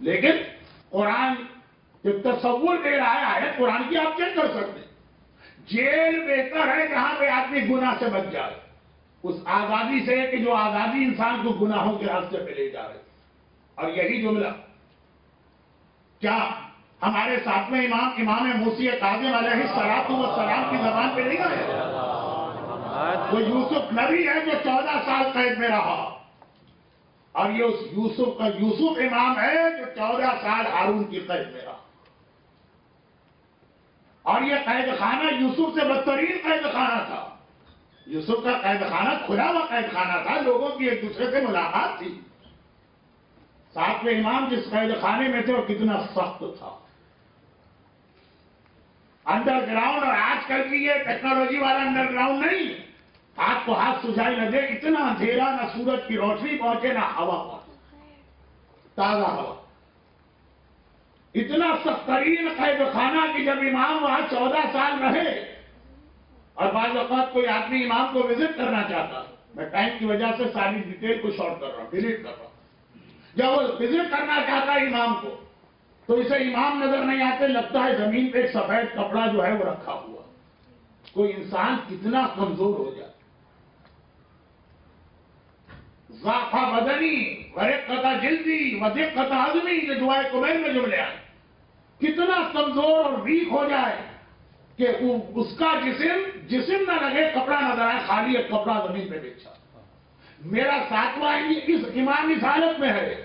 لیکن قرآن جو تصور دے رہا ہے آیت قرآن کی آپ کیا کر سکتے ہیں؟ جیل بہتر ہے جہاں پہ آدمی گناہ سے بچ جائے، اس آزادی سے کہ جو آزادی انسان کو گناہوں کے راستے پہ لے جا رہی۔ اور یہی جملہ کیا ہمارے ساتویں امام موسی کاظم علیہ السلام کی زبان پہ نہیں آیا؟ وہ یوسف نبی ہے جو 14 سال قید میں رہا، اور یہ اس یوسف امام ہے جو 14 سال ہارون کی قید میں رہا، اور یہ قید خانہ یوسف سے بدترین قید خانہ تھا۔ یوسف کا قید خانہ کھلا ہوا قید خانہ تھا، لوگوں کی ایک دوسرے سے ملاقات تھی۔ ساتویں امام جس قید خانے میں تھے وہ کتنا سخت تھا، انڈر گراؤنڈ، اور آج کل کی یہ ٹیکنالوجی والا انڈر گراؤنڈ نہیں، آپ کو ہاتھ سجائی لگے، اتنا اندھیرا، نہ سورج کی روشنی پہنچے نہ ہوا پہنچے، تازہ ہوا، اتنا سخت ترین قید خانہ کہ جب امام وہاں 14 سال رہے، اور بعض اوقات کوئی آدمی امام کو وزٹ کرنا چاہتا، میں ٹائم کی وجہ سے ساری ڈیٹیل کو شارٹ کر رہا ہوں، ڈیلیٹ کر رہا ہوں، جب وہ وزٹ کرنا چاہتا ہے امام کو تو اسے امام نظر نہیں آتے، لگتا ہے زمین پہ ایک سفید کپڑا جو ہے وہ رکھا ہوا۔ کوئی انسان کتنا کمزور ہو جائے، ضعف بدنی ورقت جلدی ودقت عظمی، یہ دعائے کمیل میں جملے آئے، کتنا کمزور اور ویک ہو جائے کہ اس کا جسم نہ لگے، کپڑا نظر آئے، خالی ایک کپڑا زمین پہ بچھا۔ میرا ساتواں اس امام اس حالت میں ہے،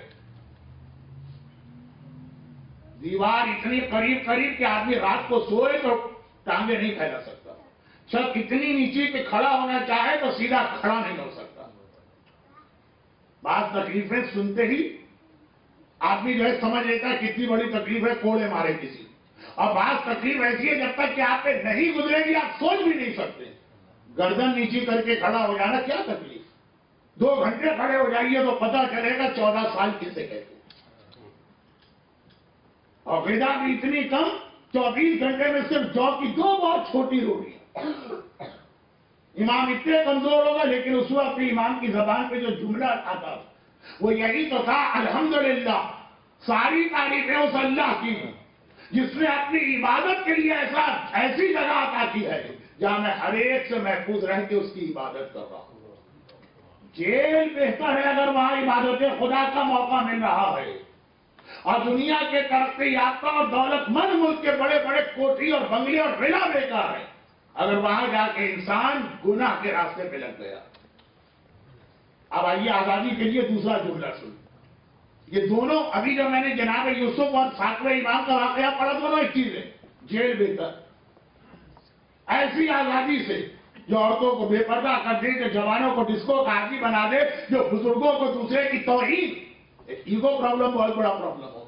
دیوار اتنی قریب کہ آدمی رات کو سوئے تو ٹانگیں نہیں پھیلا سکتا، چھت اتنی نیچی کہ کھڑا ہونا چاہے تو سیدھا کھڑا نہیں ہو سکتا۔ بعض تکلیفیں سنتے ہی آدمی جو ہے سمجھ لیتا ہے کتنی بڑی تکلیف ہے، کوڑے مارے کسی، اور بعض تکلیف ایسی ہے جب تک کہ آپ پہ نہیں گزرے گی آپ سوچ بھی نہیں سکتے۔ گردن نیچی کر کے کھڑا ہو جانا کیا تکلیف، 2 گھنٹے کھڑے ہو جائیے تو پتہ چلے گا 14 سال کسے کہتے ہیں۔ اور غذا بھی اتنی کم، 24 گھنٹے میں صرف جو کی 2 بہت چھوٹی روٹی۔ امام اتنے کمزور ہوگا لیکن اس وقت امام کی زبان پہ جو جملہ آتا وہ یہی تو تھا، الحمدللہ، ساری تعریفیں اس اللہ کی جس نے اپنی عبادت کے لیے ایسی جگہ عطا کی ہے جہاں میں ہر ایک سے محفوظ رہ کے اس کی عبادت کر رہا ہوں۔ جیل بہتر ہے اگر وہاں عبادت خدا کا موقع مل رہا ہے، اور دنیا کے ترقی یافتہ اور دولت مند ملک کے بڑے بڑے کوٹھی اور بنگلے اور ولا بیکار ہے اگر وہاں جا کے انسان گناہ کے راستے پہ لگ گیا۔ اب آئیے آزادی کے لیے دوسرا جملہ سن، یہ دونوں ابھی جو میں نے جناب یوسف اور ساتویں امام کا واقعہ پڑھا دونوں ایک چیز ہے، جیل بہتر، ایسی آزادی سے جو عورتوں کو بے پردہ کر دے، جو جوانوں کو ڈسکو کا عادی بنا دے، جو بزرگوں کو دوسرے کی توہین، ایگو پرابلم بہت بڑا پرابلم ہو